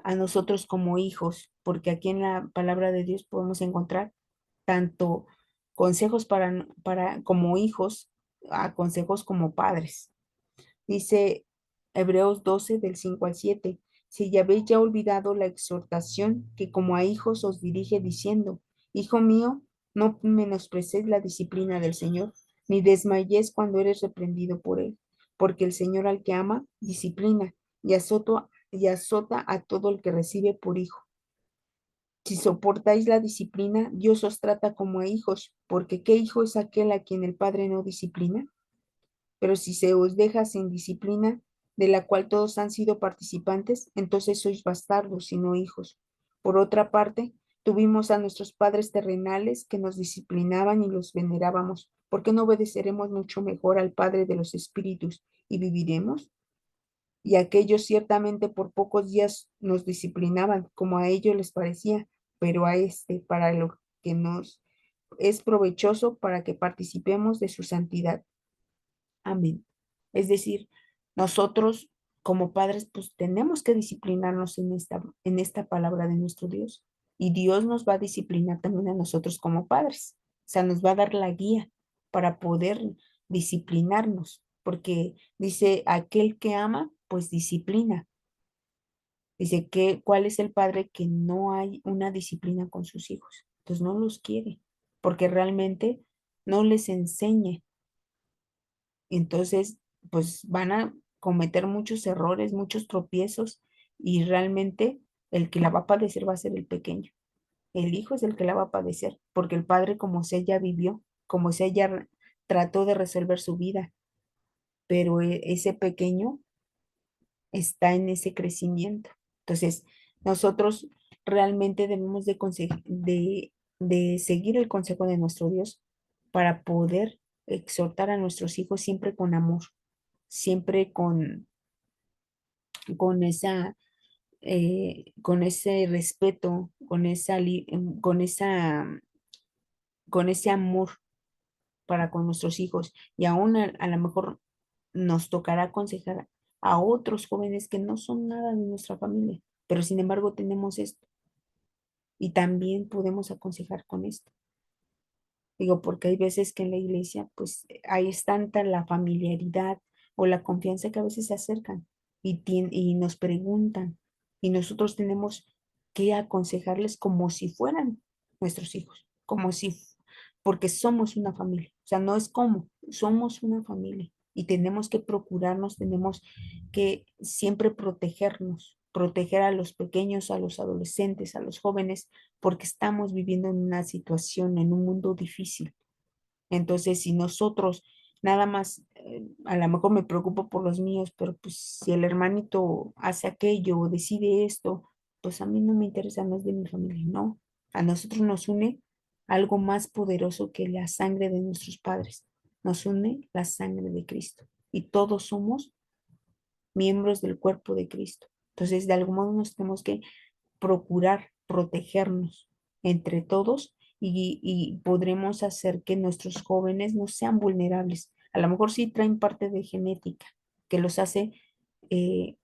a nosotros como hijos, porque aquí en la palabra de Dios podemos encontrar tanto consejos para como hijos, a consejos como padres. Dice Hebreos 12 del 5 al 7. Si ya habéis ya olvidado la exhortación que como a hijos os dirige diciendo, Hijo mío, no menosprecéis la disciplina del Señor, ni desmayéis cuando eres reprendido por él, porque el Señor al que ama, disciplina y azota a todo el que recibe por hijo. Si soportáis la disciplina, Dios os trata como a hijos, porque ¿qué hijo es aquel a quien el Padre no disciplina? Pero si se os deja sin disciplina, de la cual todos han sido participantes, entonces sois bastardos y no hijos. Por otra parte, tuvimos a nuestros padres terrenales que nos disciplinaban y los venerábamos. ¿Por qué no obedeceremos mucho mejor al Padre de los Espíritus y viviremos? Y aquellos ciertamente por pocos días nos disciplinaban, como a ellos les parecía, pero a este, para lo que nos es provechoso, para que participemos de su santidad. Amén. Es decir, nosotros como padres, pues tenemos que disciplinarnos en esta palabra de nuestro Dios. Y Dios nos va a disciplinar también a nosotros como padres. O sea, nos va a dar la guía para poder disciplinarnos, porque dice, aquel que ama, pues disciplina. Dice que, ¿cuál es el padre que no hay una disciplina con sus hijos? Pues no los quiere, porque realmente no les enseña. Entonces, pues van a cometer muchos errores, muchos tropiezos y realmente el que la va a padecer va a ser el pequeño. El hijo es el que la va a padecer, porque el padre como sea ya vivió, como sea ya trató de resolver su vida, pero ese pequeño está en ese crecimiento. Entonces, nosotros realmente debemos de seguir el consejo de nuestro Dios para poder exhortar a nuestros hijos siempre con amor, siempre con con ese respeto, con ese amor para con nuestros hijos. Y aún a lo mejor nos tocará aconsejar a otros jóvenes que no son nada de nuestra familia, pero sin embargo tenemos esto y también podemos aconsejar con esto. Digo, porque hay veces que en la iglesia, pues ahí es tanta la familiaridad o la confianza que a veces se acercan y nos preguntan y nosotros tenemos que aconsejarles como si fueran nuestros hijos, porque somos una familia. O sea, no es como, somos una familia y tenemos que procurarnos, tenemos que siempre protegernos, proteger a los pequeños, a los adolescentes, a los jóvenes porque estamos viviendo en una situación, en un mundo difícil. Entonces, si nosotros nada más, a lo mejor me preocupo por los míos, pero pues si el hermanito hace aquello o decide esto, pues a mí no me interesa, no es de mi familia, no. A nosotros nos une algo más poderoso que la sangre de nuestros padres. Nos une la sangre de Cristo. Y todos somos miembros del cuerpo de Cristo. Entonces, de algún modo nos tenemos que procurar protegernos entre todos y podremos hacer que nuestros jóvenes no sean vulnerables. A lo mejor sí traen parte de genética que los hace eh,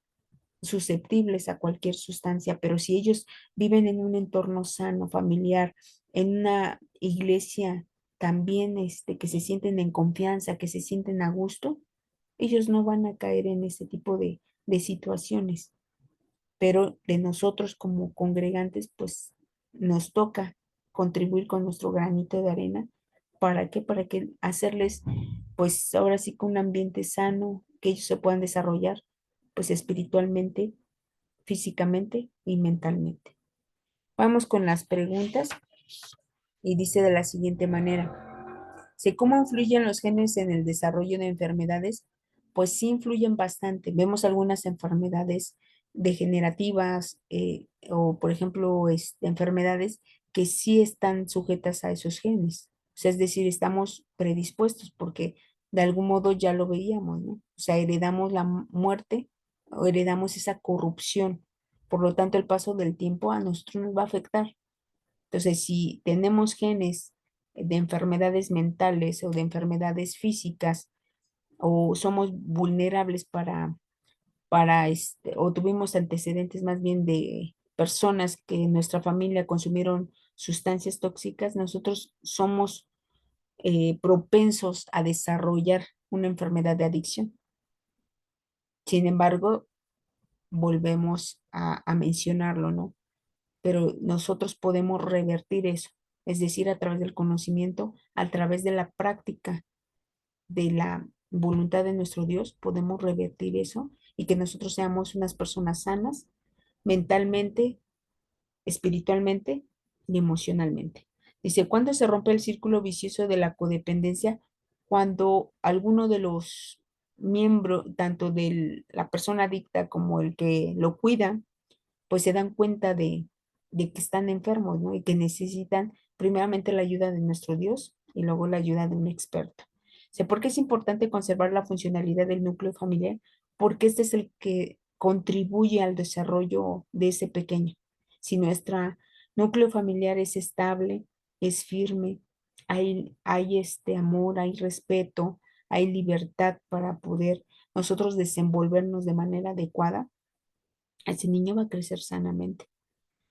susceptibles a cualquier sustancia, pero si ellos viven en un entorno sano, familiar, en una iglesia también que se sienten en confianza, que se sienten a gusto, ellos no van a caer en ese tipo de situaciones, pero de nosotros como congregantes, pues nos toca contribuir con nuestro granito de arena. ¿Para qué? Para que hacerles, pues ahora sí con un ambiente sano, que ellos se puedan desarrollar, pues espiritualmente, físicamente y mentalmente. Vamos con las preguntas y dice de la siguiente manera. ¿Sí, cómo influyen los genes en el desarrollo de enfermedades? Pues sí influyen bastante. Vemos algunas enfermedades degenerativas o, por ejemplo, enfermedades que sí están sujetas a esos genes. O sea, es decir, estamos predispuestos porque de algún modo ya lo veíamos, ¿no? O sea, heredamos la muerte o heredamos esa corrupción. Por lo tanto, el paso del tiempo a nosotros nos va a afectar. Entonces, si tenemos genes de enfermedades mentales o de enfermedades físicas o somos vulnerables o tuvimos antecedentes más bien de personas que en nuestra familia consumieron sustancias tóxicas, nosotros somos propensos a desarrollar una enfermedad de adicción. Sin embargo, volvemos a mencionarlo, ¿no? Pero nosotros podemos revertir eso, es decir, a través del conocimiento, a través de la práctica de la voluntad de nuestro Dios, podemos revertir eso y que nosotros seamos unas personas sanas mentalmente, espiritualmente y emocionalmente. Dice, ¿cuándo se rompe el círculo vicioso de la codependencia? Cuando alguno de los miembros, tanto de la persona adicta como el que lo cuida, pues se dan cuenta de que están enfermos, ¿no? Y que necesitan primeramente la ayuda de nuestro Dios y luego la ayuda de un experto. Sé por qué es importante conservar la funcionalidad del núcleo familiar, porque este es el que contribuye al desarrollo de ese pequeño. Si nuestro núcleo familiar es estable, es firme, hay este amor, hay respeto, hay libertad para poder nosotros desenvolvernos de manera adecuada, ese niño va a crecer sanamente.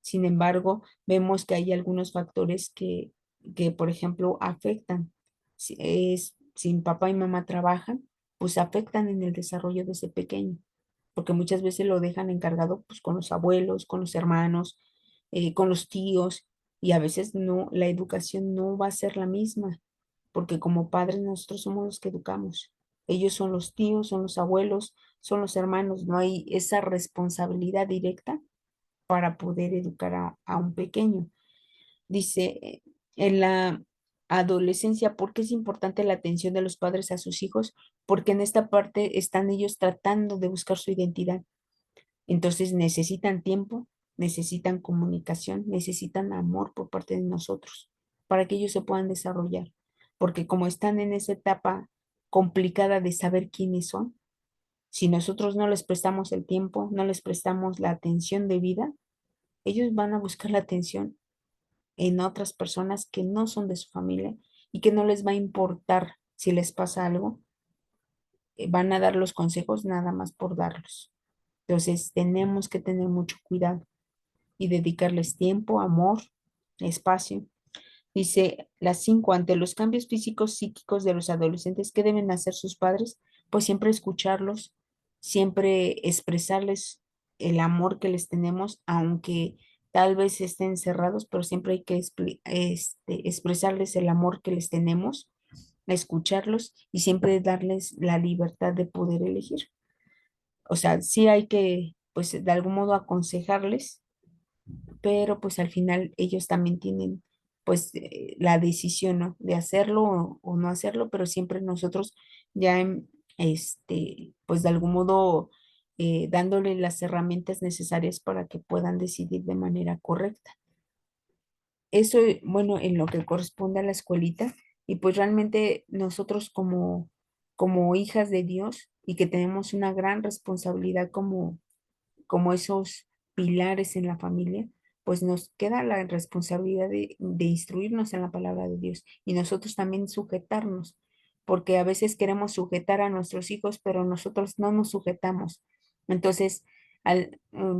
Sin embargo, vemos que hay algunos factores que por ejemplo, afectan. Si papá y mamá trabajan, pues afectan en el desarrollo de ese pequeño, porque muchas veces lo dejan encargado pues con los abuelos, con los hermanos, con los tíos, y a veces no, la educación no va a ser la misma, porque como padres nosotros somos los que educamos. Ellos son los tíos, son los abuelos, son los hermanos, no hay esa responsabilidad directa para poder educar a un pequeño. Dice, en la adolescencia, ¿por qué es importante la atención de los padres a sus hijos? Porque en esta parte están ellos tratando de buscar su identidad. Entonces necesitan tiempo, necesitan comunicación, necesitan amor por parte de nosotros para que ellos se puedan desarrollar. porque como están en esa etapa complicada de saber quiénes son, si nosotros no les prestamos el tiempo, no les prestamos la atención debida, ellos van a buscar la atención en otras personas que no son de su familia y que no les va a importar si les pasa algo, van a dar los consejos nada más por darlos. Entonces, tenemos que tener mucho cuidado y dedicarles tiempo, amor, espacio. Dice las 5, ante los cambios físicos, psíquicos de los adolescentes, ¿qué deben hacer sus padres? Pues siempre escucharlos, siempre expresarles el amor que les tenemos, aunque tal vez estén cerrados, pero siempre hay que expresarles el amor que les tenemos, escucharlos y siempre darles la libertad de poder elegir. O sea, sí hay que, pues, de algún modo aconsejarles, pero pues al final ellos también tienen pues la decisión, ¿no? De hacerlo o no hacerlo, pero siempre nosotros ya pues de algún modo dándole las herramientas necesarias para que puedan decidir de manera correcta. Eso, bueno, en lo que corresponde a la escuelita, y pues realmente nosotros como hijas de Dios y que tenemos una gran responsabilidad como esos pilares en la familia, pues nos queda la responsabilidad de instruirnos en la palabra de Dios y nosotros también sujetarnos, porque a veces queremos sujetar a nuestros hijos, pero nosotros no nos sujetamos. Entonces,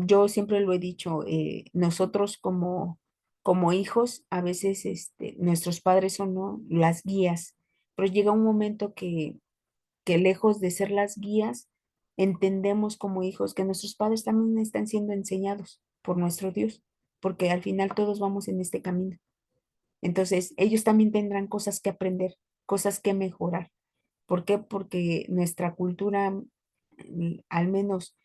yo siempre lo he dicho, nosotros como hijos, a veces nuestros padres son, ¿no?, las guías, pero llega un momento que lejos de ser las guías, entendemos como hijos que nuestros padres también están siendo enseñados por nuestro Dios, porque al final todos vamos en este camino. Entonces, ellos también tendrán cosas que aprender, cosas que mejorar. ¿Por qué? Porque nuestra cultura, al menos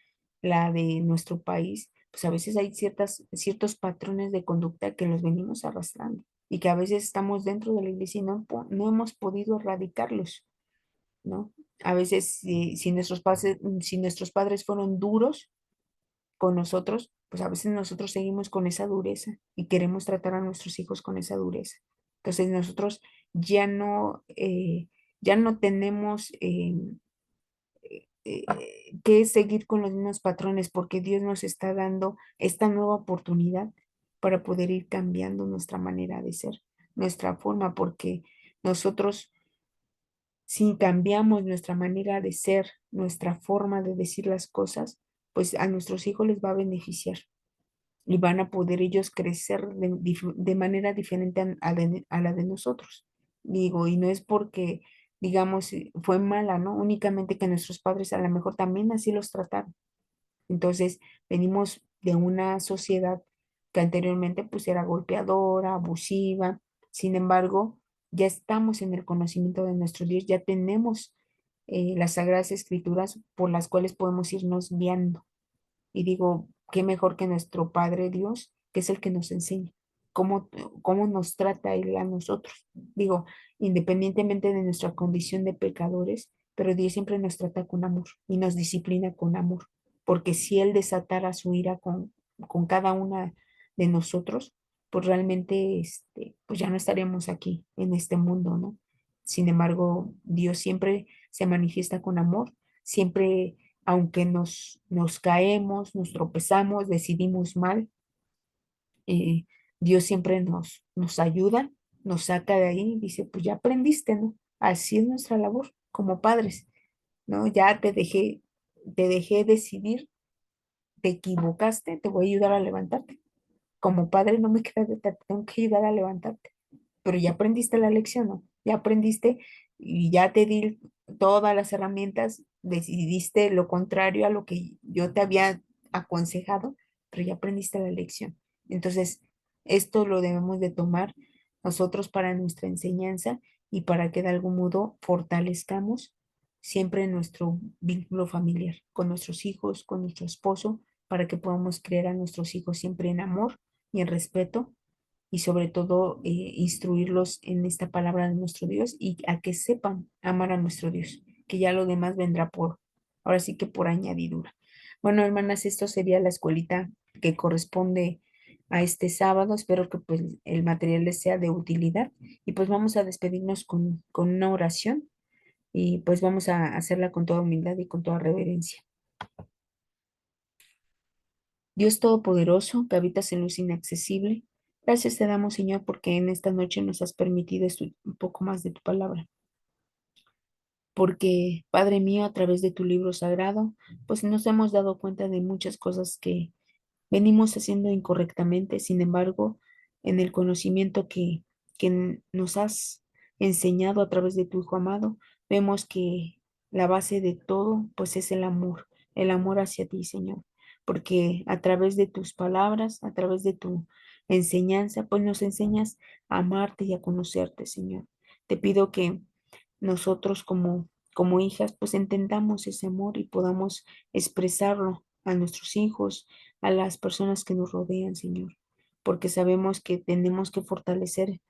la de nuestro país, pues a veces hay ciertos patrones de conducta que los venimos arrastrando y que a veces estamos dentro de la iglesia y no hemos podido erradicarlos, ¿no? A veces, si nuestros padres fueron duros con nosotros, pues a veces nosotros seguimos con esa dureza y queremos tratar a nuestros hijos con esa dureza. Entonces nosotros ya no, ya no tenemos que seguir con los mismos patrones porque Dios nos está dando esta nueva oportunidad para poder ir cambiando nuestra manera de ser, nuestra forma, porque nosotros si cambiamos nuestra manera de ser, nuestra forma de decir las cosas, pues a nuestros hijos les va a beneficiar y van a poder ellos crecer de manera diferente a la de nosotros. Digo, y no es porque, digamos, fue mala, ¿no? Únicamente que nuestros padres a lo mejor también así los trataron. Entonces, venimos de una sociedad que anteriormente pues era golpeadora, abusiva. Sin embargo, ya estamos en el conocimiento de nuestro Dios, ya tenemos las Sagradas Escrituras por las cuales podemos irnos guiando. Y digo, qué mejor que nuestro Padre Dios, que es el que nos enseña cómo, cómo nos trata Él a nosotros. Digo, independientemente de nuestra condición de pecadores, pero Dios siempre nos trata con amor y nos disciplina con amor, porque si Él desatara su ira con cada una de nosotros, pues realmente pues ya no estaríamos aquí en este mundo, ¿no? Sin embargo, Dios siempre se manifiesta con amor, siempre aunque nos caemos, nos tropezamos, decidimos mal, eh, Dios siempre nos ayuda, nos saca de ahí y dice, pues ya aprendiste, ¿no? Así es nuestra labor como padres, ¿no? Ya te dejé decidir, te equivocaste, te voy a ayudar a levantarte. Como padre no me queda de otra, te tengo que ayudar a levantarte, pero ya aprendiste la lección, ¿no? Ya aprendiste y ya te di todas las herramientas, decidiste lo contrario a lo que yo te había aconsejado, pero ya aprendiste la lección. Entonces, esto lo debemos de tomar nosotros para nuestra enseñanza y para que de algún modo fortalezcamos siempre nuestro vínculo familiar con nuestros hijos, con nuestro esposo, para que podamos criar a nuestros hijos siempre en amor y en respeto y sobre todo instruirlos en esta palabra de nuestro Dios y a que sepan amar a nuestro Dios, que ya lo demás vendrá ahora sí que por añadidura. Bueno, hermanas, esto sería la escuelita que corresponde a este sábado. Espero que pues el material les sea de utilidad y pues vamos a despedirnos con una oración y pues vamos a hacerla con toda humildad y con toda reverencia. Dios Todopoderoso, que habitas en luz inaccesible, gracias te damos, Señor, porque en esta noche nos has permitido estudiar un poco más de tu palabra. Porque, Padre mío, a través de tu libro sagrado, pues nos hemos dado cuenta de muchas cosas que venimos haciendo incorrectamente. Sin embargo, en el conocimiento que nos has enseñado a través de tu Hijo amado, vemos que la base de todo, pues es el amor hacia ti, Señor. Porque a través de tus palabras, a través de tu enseñanza, pues nos enseñas a amarte y a conocerte, Señor. Te pido que nosotros como hijas, pues entendamos ese amor y podamos expresarlo a nuestros hijos, a las personas que nos rodean, Señor, porque sabemos que tenemos que fortalecer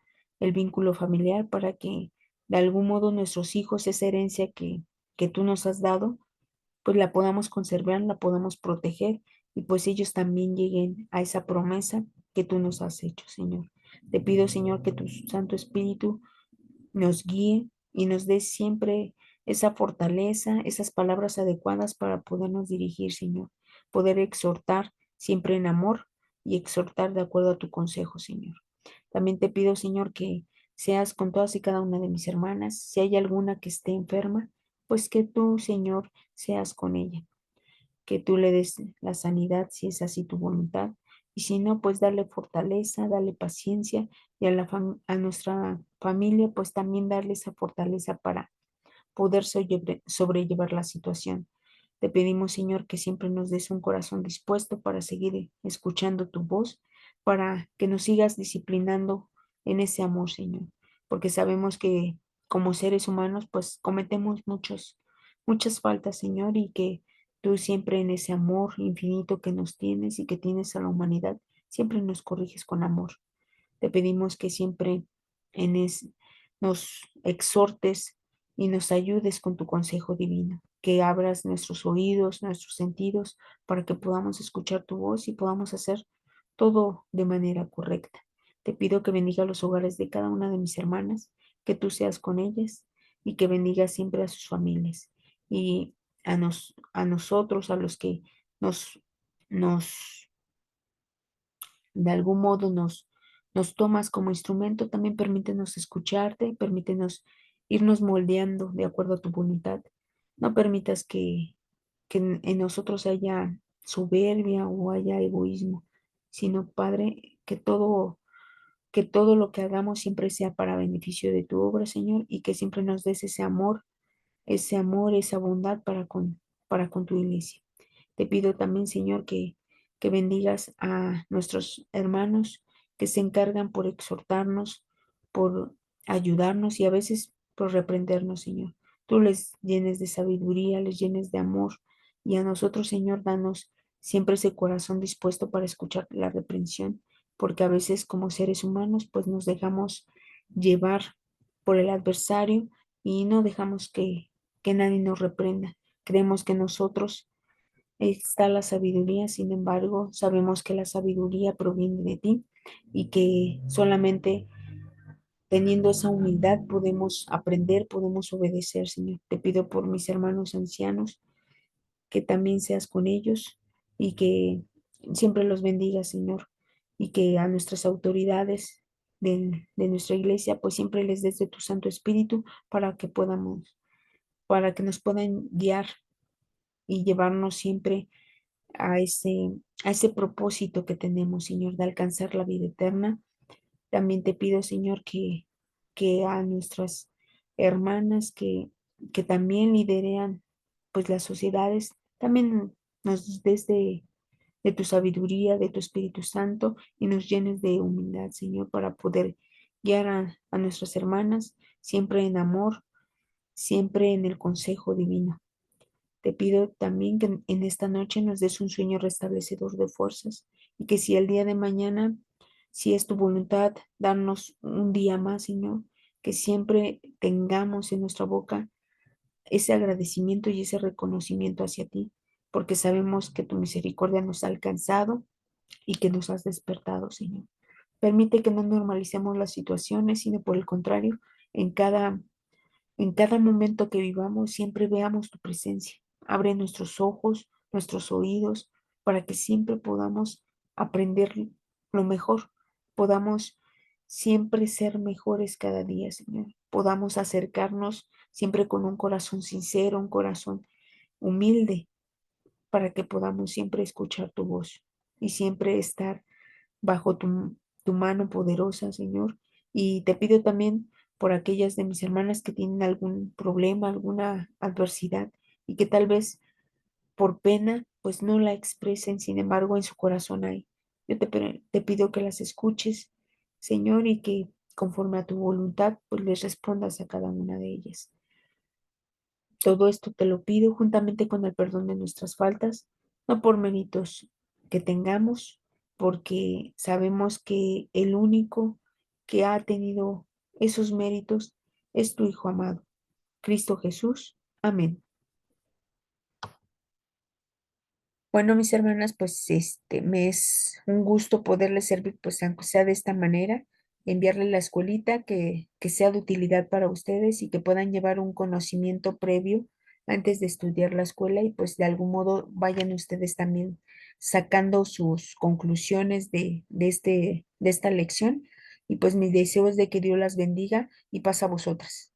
el vínculo familiar para que de algún modo nuestros hijos, esa herencia que tú nos has dado, pues la podamos conservar, la podamos proteger y pues ellos también lleguen a esa promesa que tú nos has hecho, Señor. Te pido, Señor, que tu Santo Espíritu nos guíe y nos dé siempre esa fortaleza, esas palabras adecuadas para podernos dirigir, Señor, poder exhortar siempre en amor y exhortar de acuerdo a tu consejo, Señor. También te pido, Señor, que seas con todas y cada una de mis hermanas. Si hay alguna que esté enferma, pues que tú, Señor, seas con ella, que tú le des la sanidad si es así tu voluntad. Y si no, pues darle fortaleza, darle paciencia y a nuestra familia, pues también darle esa fortaleza para poder sobrellevar la situación. Te pedimos, Señor, que siempre nos des un corazón dispuesto para seguir escuchando tu voz, para que nos sigas disciplinando en ese amor, Señor, porque sabemos que como seres humanos, pues cometemos muchas faltas, Señor, y que tú siempre en ese amor infinito que nos tienes y que tienes a la humanidad, siempre nos corriges con amor. Te pedimos que siempre en es, nos exhortes y nos ayudes con tu consejo divino, que abras nuestros oídos, nuestros sentidos, para que podamos escuchar tu voz y podamos hacer todo de manera correcta. Te pido que bendiga los hogares de cada una de mis hermanas, que tú seas con ellas y que bendiga siempre a sus familias y a nosotros, a los que nos, nos de algún modo nos tomas como instrumento, también permítenos escucharte, permítenos irnos moldeando de acuerdo a tu voluntad. No permitas que en nosotros haya soberbia o haya egoísmo, sino, Padre, que todo lo que hagamos siempre sea para beneficio de tu obra, Señor, y que siempre nos des ese amor, esa bondad para con tu iglesia. Te pido también, Señor, que bendigas a nuestros hermanos que se encargan por exhortarnos, por ayudarnos y a veces por reprendernos, Señor. Tú les llenes de sabiduría, les llenes de amor y a nosotros, Señor, danos siempre ese corazón dispuesto para escuchar la reprensión, porque a veces como seres humanos pues nos dejamos llevar por el adversario y no dejamos que nadie nos reprenda. Creemos que nosotros está la sabiduría, sin embargo, sabemos que la sabiduría proviene de ti y que solamente teniendo esa humildad podemos aprender, podemos obedecer, Señor. Te pido por mis hermanos ancianos que también seas con ellos y que siempre los bendiga, Señor, y que a nuestras autoridades de nuestra iglesia, pues siempre les des de tu Santo Espíritu para que nos puedan guiar y llevarnos siempre a a ese propósito que tenemos, Señor, de alcanzar la vida eterna. También te pido, Señor, que a nuestras hermanas que también liderean pues las sociedades, también nos des de tu sabiduría, de tu Espíritu Santo y nos llenes de humildad, Señor, para poder guiar a nuestras hermanas siempre en amor, siempre en el consejo divino. Te pido también que en esta noche nos des un sueño restablecedor de fuerzas y que si el día de mañana, si es tu voluntad, darnos un día más, Señor, que siempre tengamos en nuestra boca ese agradecimiento y ese reconocimiento hacia ti, porque sabemos que tu misericordia nos ha alcanzado y que nos has despertado, Señor. Permite que no normalicemos las situaciones, sino por el contrario, en en cada momento que vivamos, siempre veamos tu presencia. Abre nuestros ojos, nuestros oídos, para que siempre podamos aprender lo mejor, podamos siempre ser mejores cada día, Señor. Podamos acercarnos siempre con un corazón sincero, un corazón humilde, para que podamos siempre escuchar tu voz y siempre estar bajo tu mano poderosa, Señor. Y te pido también por aquellas de mis hermanas que tienen algún problema, alguna adversidad y que tal vez por pena pues no la expresen, sin embargo en su corazón hay. Te pido que las escuches, Señor, y que conforme a tu voluntad pues les respondas a cada una de ellas. Todo esto te lo pido juntamente con el perdón de nuestras faltas, no por méritos que tengamos, porque sabemos que el único que ha tenido esos méritos es tu Hijo amado, Cristo Jesús. Amén. Bueno, mis hermanas, pues me es un gusto poderles servir, pues aunque sea de esta manera, enviarle la escuelita que sea de utilidad para ustedes y que puedan llevar un conocimiento previo antes de estudiar la escuela y pues de algún modo vayan ustedes también sacando sus conclusiones de esta lección. Y pues mi deseo es de que Dios las bendiga y paz a vosotras.